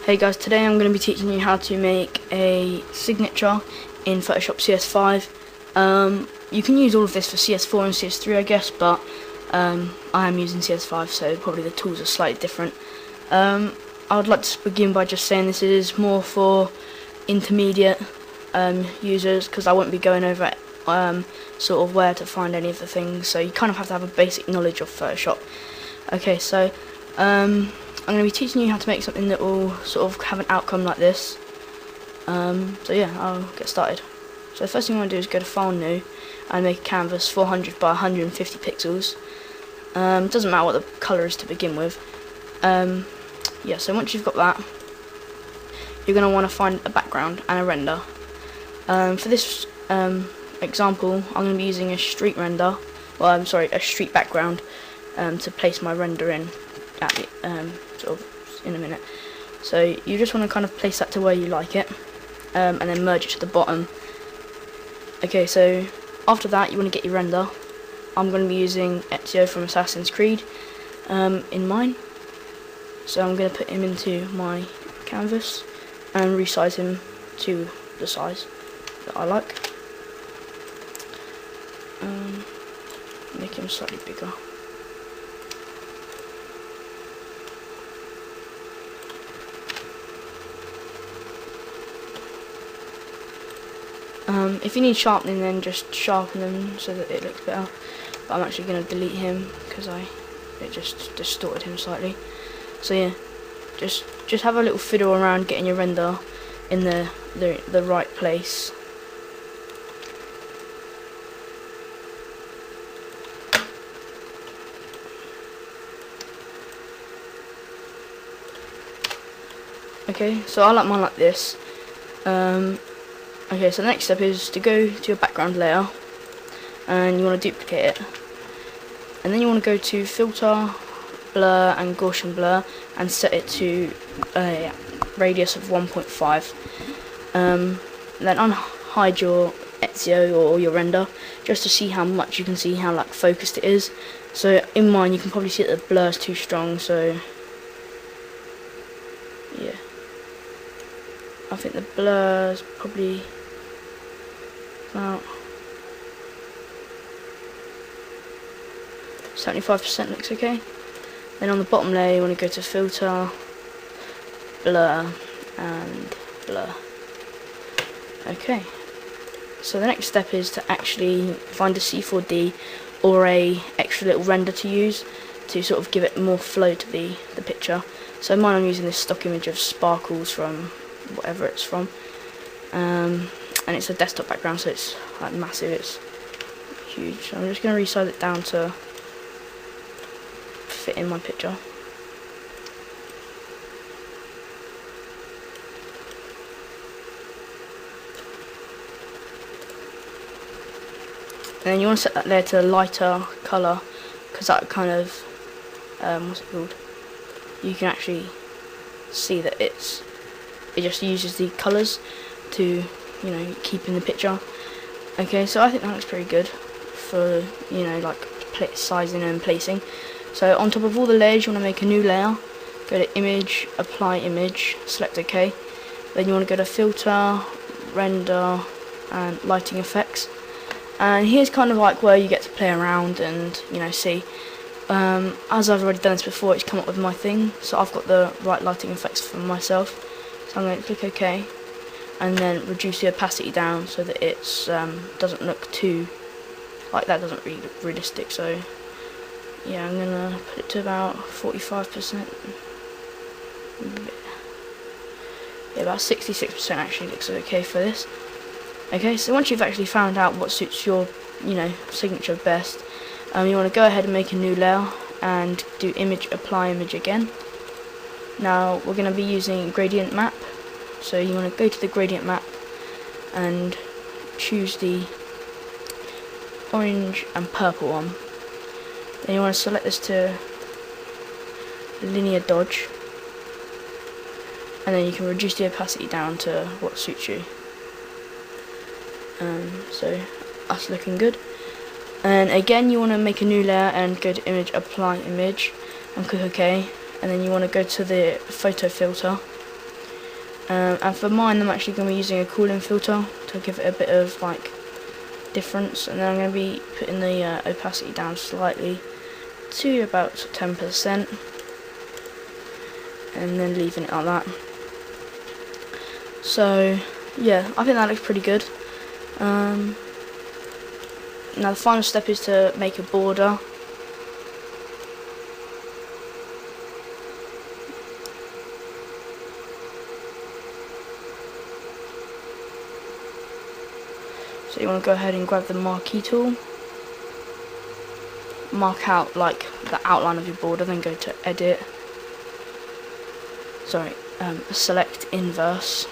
Hey guys, today I'm going to be teaching you how to make a signature in Photoshop CS5. You can use all of this for CS4 and CS3 I guess, but I am using CS5, so probably the tools are slightly different. I would like to begin by just saying this is more for intermediate users, because I won't be going over sort of where to find any of the things, so you kind of have to have a basic knowledge of Photoshop. Okay, so I'm going to be teaching you how to make something that will sort of have an outcome like this. So yeah, I'll get started. So the first thing I want to do is go to File, New, and make a canvas 400 by 150 pixels. Doesn't matter what the colour is to begin with. Yeah, so once you've got that, you're going to want to find a background and a render. For this example, I'm going to be using a street render. Well, I'm sorry, a street background to place my render in at the, sort of in a minute. So you just want to kind of place that to where you like it, and then merge it to the bottom. Okay, so after that you want to get your render. I'm going to be using Ezio from Assassin's Creed in mine. So I'm going to put him into my canvas and resize him to the size that I like. Make him slightly bigger. If you need sharpening, then just sharpen them so that it looks better. But I'm actually going to delete him because it just distorted him slightly. So yeah, just have a little fiddle around getting your render in the right place. Okay, so I like mine like this. Okay, so the next step is to go to your background layer, and you want to duplicate it, and then you want to go to Filter, Blur and Gaussian Blur, and set it to a radius of 1.5. Then unhide your Ezio or your render, just to see how much you can see how like focused it is. So in mine you can probably see that the blur is too strong, so yeah, I think the blur is probably about 75%, looks okay. Then on the bottom layer you want to go to Filter, Blur and Blur. Okay, so the next step is to actually find a C4D or a extra little render to use to sort of give it more flow to the picture. So mine, I'm using this stock image of sparkles from whatever it's from, and it's a desktop background, so it's like massive, it's huge. So I'm just going to resize it down to fit in my picture. And then you want to set that layer to a lighter colour, because that kind of what's it called? You can actually see that it just uses the colours to, you know, keep in the picture. Okay, so I think that looks pretty good for, you know, like sizing and placing. So on top of all the layers you want to make a new layer. Go to Image, Apply Image, select OK. Then you want to go to Filter, Render and Lighting Effects. And here's kind of like where you get to play around and, you know, see. As I've already done this before, it's come up with my thing, so I've got the right lighting effects for myself. So I'm going to click OK, and then reduce the opacity down so that it doesn't look too, like that doesn't really look realistic. So yeah, I'm going to put it to about 45%. Yeah, about 66% actually looks okay for this. Okay, so once you've actually found out what suits your, you know, signature best, you want to go ahead and make a new layer and do Image, Apply Image again. Now we're going to be using gradient map, so you want to go to the gradient map and choose the orange and purple one. Then you want to select this to linear dodge, and then you can reduce the opacity down to what suits you. So that's looking good. And again, you want to make a new layer and go to Image, Apply Image, and click OK. And then you want to go to the photo filter and for mine I'm actually going to be using a cooling filter to give it a bit of like difference, and then I'm going to be putting the opacity down slightly to about 10%, and then leaving it like that. So yeah, I think that looks pretty good. Now the final step is to make a border. So you want to go ahead and grab the marquee tool, mark out like the outline of your border, then go to edit, select inverse.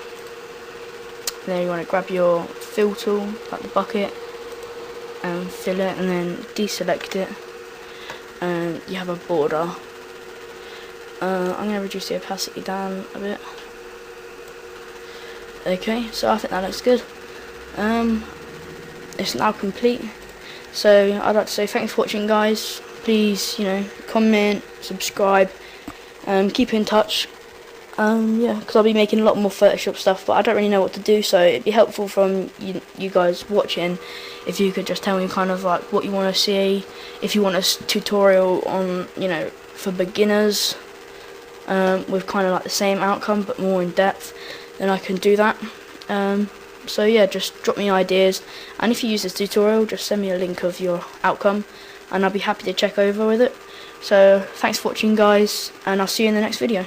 Then you want to grab your fill tool, like the bucket, and fill it, and then deselect it, and you have a border. I'm going to reduce the opacity down a bit. Okay, so I think that looks good. It's now complete. So I'd like to say thanks for watching, guys. Please, comment, subscribe, keep in touch. Yeah, because I'll be making a lot more Photoshop stuff, but I don't really know what to do, so it'd be helpful from you guys watching if you could just tell me kind of like what you want to see. If you want a tutorial on, for beginners, with kind of like the same outcome but more in depth, then I can do that. So yeah, just drop me ideas, and if you use this tutorial, just send me a link of your outcome and I'll be happy to check over with it. So thanks for watching, guys, and I'll see you in the next video.